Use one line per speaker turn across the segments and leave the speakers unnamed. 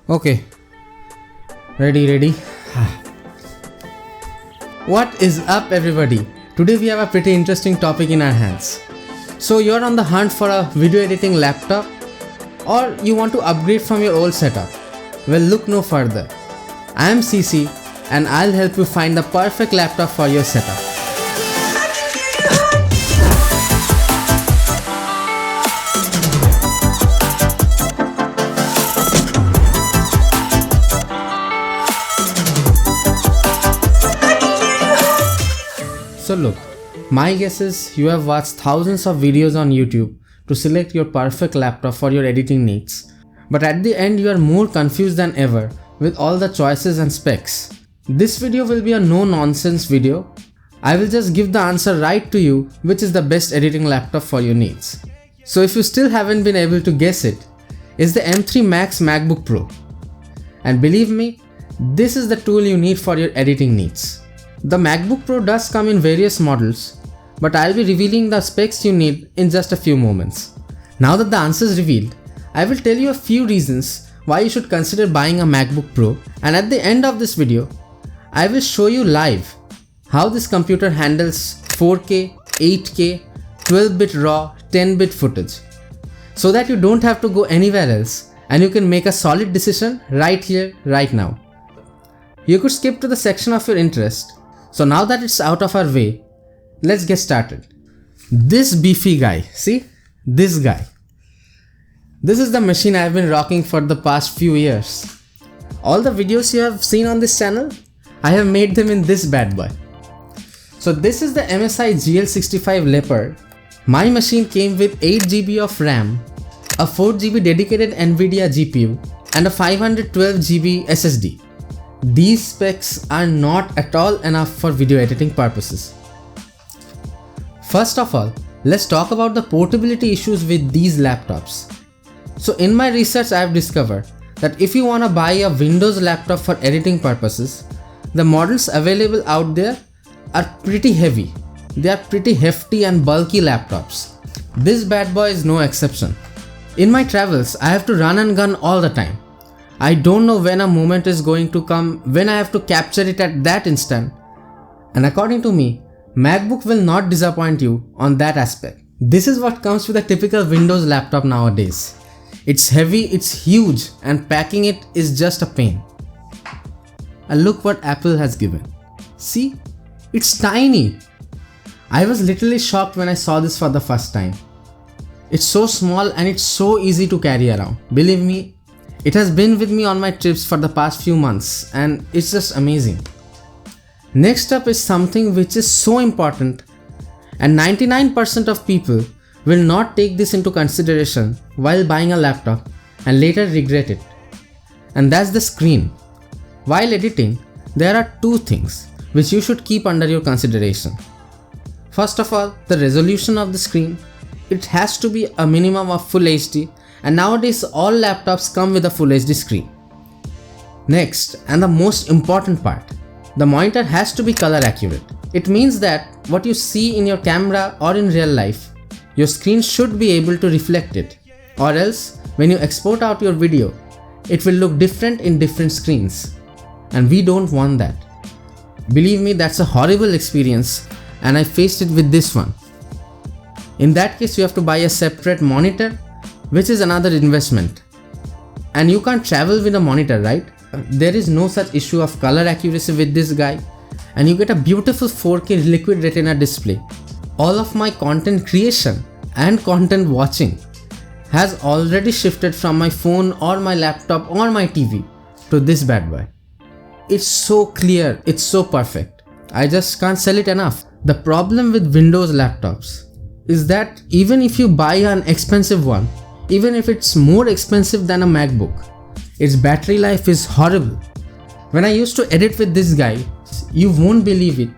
Okay, ready. What is up, everybody? Today we have a pretty interesting topic in our hands. So you're on the hunt for a video editing laptop, or you want to upgrade from your old setup? Well, look no further. I am CC and I'll help you find the perfect laptop for your setup. So look, my guess is you have watched thousands of videos on YouTube to select your perfect laptop for your editing needs. But at the end you are more confused than ever with all the choices and specs. This video will be a no-nonsense video. I will just give the answer right to you which is the best editing laptop for your needs. So if you still haven't been able to guess it, it's the M3 Max MacBook Pro. And believe me, this is the tool you need for your editing needs. The MacBook Pro does come in various models, but I'll be revealing the specs you need in just a few moments. Now that the answer is revealed, I will tell you a few reasons why you should consider buying a MacBook Pro, and at the end of this video, I will show you live how this computer handles 4K, 8K, 12-bit RAW, 10-bit footage, so that you don't have to go anywhere else and you can make a solid decision right here, right now. You could skip to the section of your interest. So now that it's out of our way, let's get started. This beefy guy, see? This guy. This is the machine I've been rocking for the past few years. All the videos you have seen on this channel, I have made them in this bad boy. So this is the MSI GL65 Leopard. My machine came with 8GB of RAM, a 4GB dedicated NVIDIA GPU, and a 512GB SSD. These specs are not at all enough for video editing purposes. First of all, let's talk about the portability issues with these laptops. So in my research, I have discovered that if you want to buy a Windows laptop for editing purposes, the models available out there are pretty heavy. They are pretty hefty and bulky laptops. This bad boy is no exception. In my travels, I have to run and gun all the time. I don't know when a moment is going to come when I have to capture it at that instant. And according to me, MacBook will not disappoint you on that aspect. This is what comes with a typical Windows laptop nowadays. It's heavy, it's huge, and packing it is just a pain. And look what Apple has given. See? It's tiny. I was literally shocked when I saw this for the first time. It's so small and it's so easy to carry around. Believe me, it has been with me on my trips for the past few months and it's just amazing. Next up is something which is so important and 99% of people will not take this into consideration while buying a laptop and later regret it. And that's the screen. While editing, there are two things which you should keep under your consideration. First of all, the resolution of the screen. It has to be a minimum of Full HD. And nowadays all laptops come with a Full HD screen. Next, and the most important part, the monitor has to be color accurate. It means that what you see in your camera or in real life, your screen should be able to reflect it, or else when you export out your video, it will look different in different screens. And we don't want that. Believe me, that's a horrible experience and I faced it with this one. In that case, you have to buy a separate monitor, which is another investment. And you can't travel with a monitor, right? There is no such issue of color accuracy with this guy, and you get a beautiful 4K liquid retina display. All of my content creation and content watching has already shifted from my phone or my laptop or my TV to this bad boy. It's so clear, it's so perfect. I just can't sell it enough. The problem with Windows laptops is that even if you buy an expensive one, even if it's more expensive than a MacBook, its battery life is horrible. When I used to edit with this guy, you won't believe it,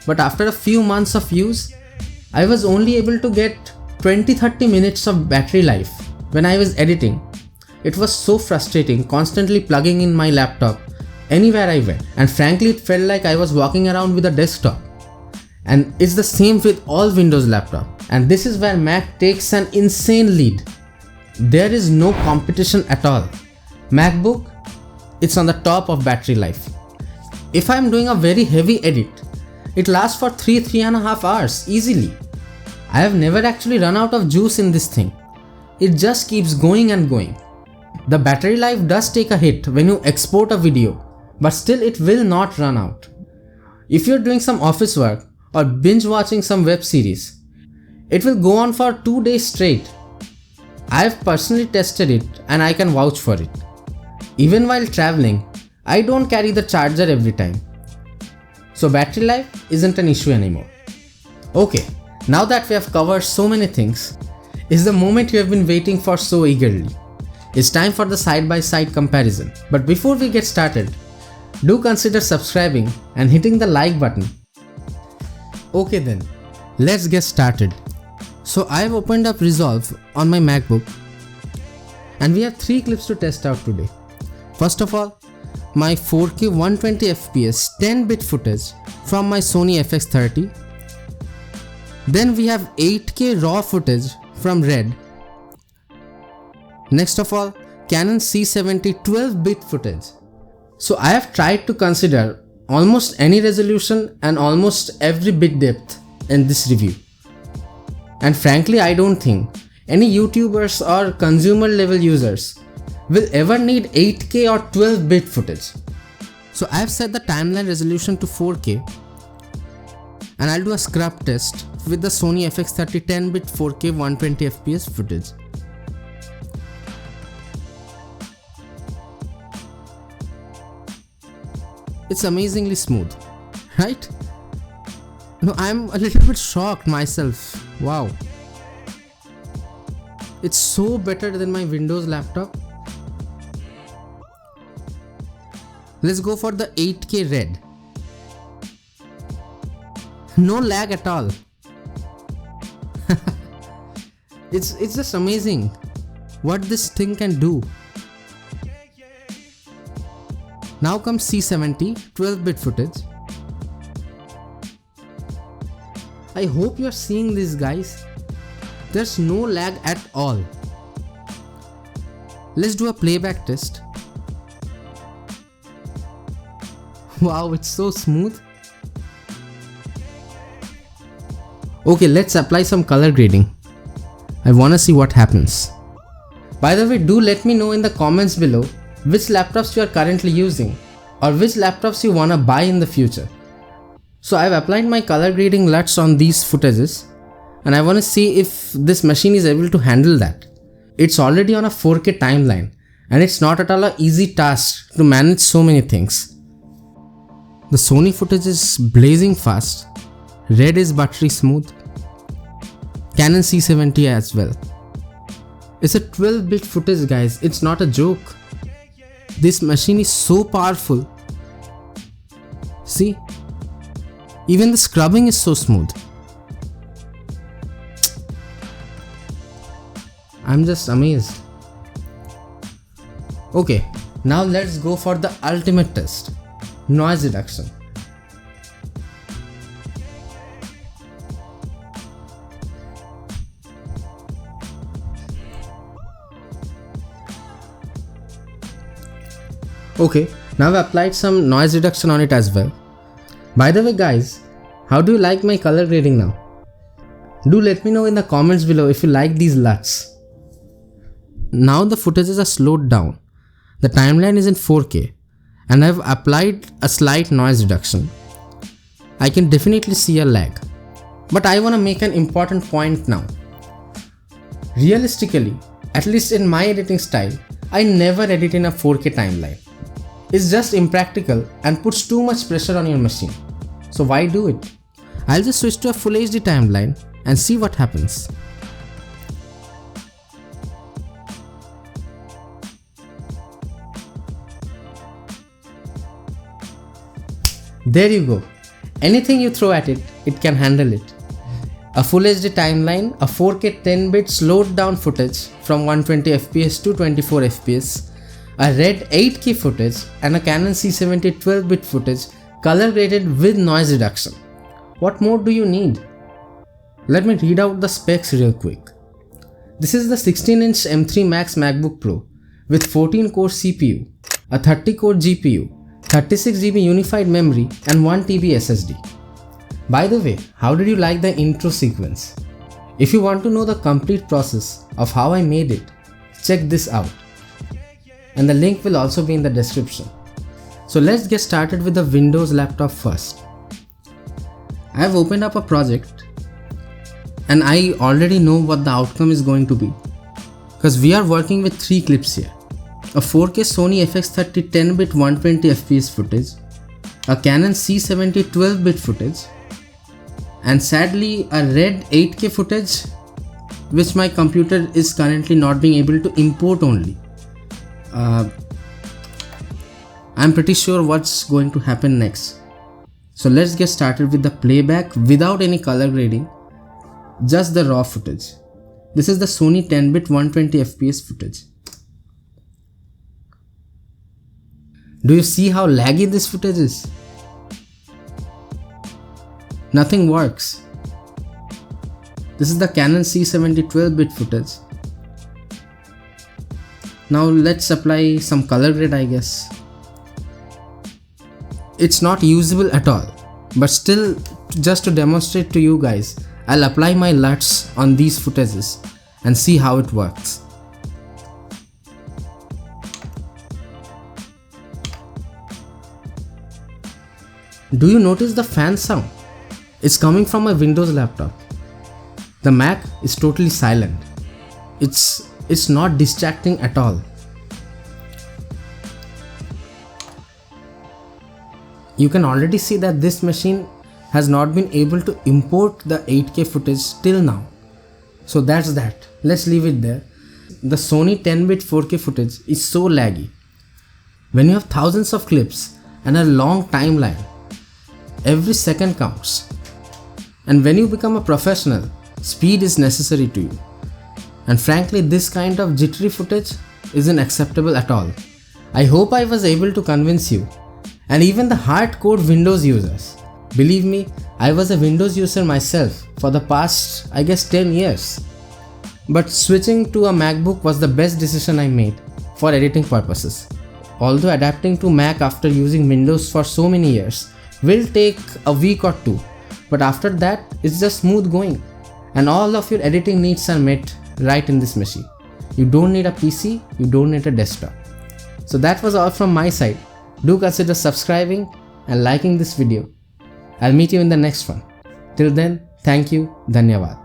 but after a few months of use, I was only able to get 20-30 minutes of battery life when I was editing. It was so frustrating constantly plugging in my laptop anywhere I went, and frankly it felt like I was walking around with a desktop. And it's the same with all Windows laptops, and this is where Mac takes an insane lead. There is no competition at all. MacBook, it's on the top of battery life. If I'm doing a very heavy edit, it lasts for 3.5 hours easily. I have never actually run out of juice in this thing. It just keeps going and going. The battery life does take a hit when you export a video, but still it will not run out. If you're doing some office work or binge watching some web series, it will go on for 2 days straight. I have personally tested it and I can vouch for it. Even while traveling, I don't carry the charger every time. So battery life isn't an issue anymore. Okay, now that we have covered so many things, is the moment you have been waiting for so eagerly. It's time for the side-by-side comparison. But before we get started, do consider subscribing and hitting the like button. Okay then, let's get started. So I have opened up Resolve on my MacBook and we have 3 clips to test out today. First of all, my 4K 120fps 10-bit footage from my Sony FX30. Then we have 8K raw footage from Red. Next of all, Canon C70 12-bit footage. So I have tried to consider almost any resolution and almost every bit depth in this review. And frankly, I don't think any YouTubers or consumer level users will ever need 8K or 12-bit footage. So I have set the timeline resolution to 4K and I'll do a scrub test with the Sony FX30 10-bit 4K 120fps footage. It's amazingly smooth, right? No, I'm a little bit shocked myself. Wow. It's so better than my Windows laptop. Let's go for the 8K Red. No lag at all. It's just amazing what this thing can do. Now comes C70 12-bit footage. I hope you are seeing this, guys. There's no lag at all. Let's do a playback test. Wow, it's so smooth. Okay, let's apply some color grading. I wanna see what happens. By the way, do let me know in the comments below which laptops you are currently using or which laptops you wanna buy in the future. So I've applied my color grading LUTs on these footages and I wanna see if this machine is able to handle that. It's already on a 4K timeline and it's not at all an easy task to manage so many things. The Sony footage is blazing fast. Red is buttery smooth. Canon C70 as well. It's a 12-bit footage, guys. It's not a joke. This machine is so powerful. See? Even the scrubbing is so smooth. I'm just amazed. Okay, now let's go for the ultimate test. Noise reduction. Okay, now I've applied some noise reduction on it as well. By the way, guys, how do you like my color grading now? Do let me know in the comments below if you like these LUTs. Now the footages are slowed down. The timeline is in 4K and I've applied a slight noise reduction. I can definitely see a lag. But I want to make an important point now. Realistically, at least in my editing style, I never edit in a 4K timeline. It's just impractical and puts too much pressure on your machine. So why do it? I'll just switch to a Full HD timeline and see what happens. There you go. Anything you throw at it, it can handle it. A Full HD timeline, a 4K 10-bit slowed down footage from 120fps to 24fps, a Red 8K footage and a Canon C70 12-bit footage color graded with noise reduction. What more do you need? Let me read out the specs real quick. This is the 16-inch M3 Max MacBook Pro with 14-core CPU, a 30-core GPU, 36GB unified memory and 1TB SSD. By the way, how did you like the intro sequence? If you want to know the complete process of how I made it, check this out. And the link will also be in the description. So let's get started with the Windows laptop first. I have opened up a project and I already know what the outcome is going to be. Because we are working with 3 clips here. A 4K Sony FX30 10-bit 120fps footage, a Canon C70 12-bit footage, and sadly a red 8K footage which my computer is currently not being able to import only. I'm pretty sure what's going to happen next. So let's get started with the playback without any color grading, just the raw footage. This is the Sony 10-bit 120fps footage. Do you see how laggy this footage is? Nothing works. This is the Canon C70 12-bit footage. Now let's apply some color grade, I guess. It's not usable at all, but still, just to demonstrate to you guys, I'll apply my LUTs on these footages and see how it works. Do you notice the fan sound? It's coming from my Windows laptop. The Mac is totally silent. It's not distracting at all. You can already see that this machine has not been able to import the 8K footage till now. So that's that. Let's leave it there. The Sony 10-bit 4K footage is so laggy. When you have thousands of clips and a long timeline, every second counts. And when you become a professional, speed is necessary to you. And frankly, this kind of jittery footage isn't acceptable at all. I hope I was able to convince you, and even the hardcore Windows users. Believe me, I was a Windows user myself for the past, I guess, 10 years. But switching to a MacBook was the best decision I made for editing purposes. Although adapting to Mac after using Windows for so many years will take a week or 2, but after that it's just smooth going and all of your editing needs are met right in this machine. You don't need a PC, you don't need a desktop. So that was all from my side. Do consider subscribing and liking this video. I'll meet you in the next one. Till then, thank you, Dhanyavad.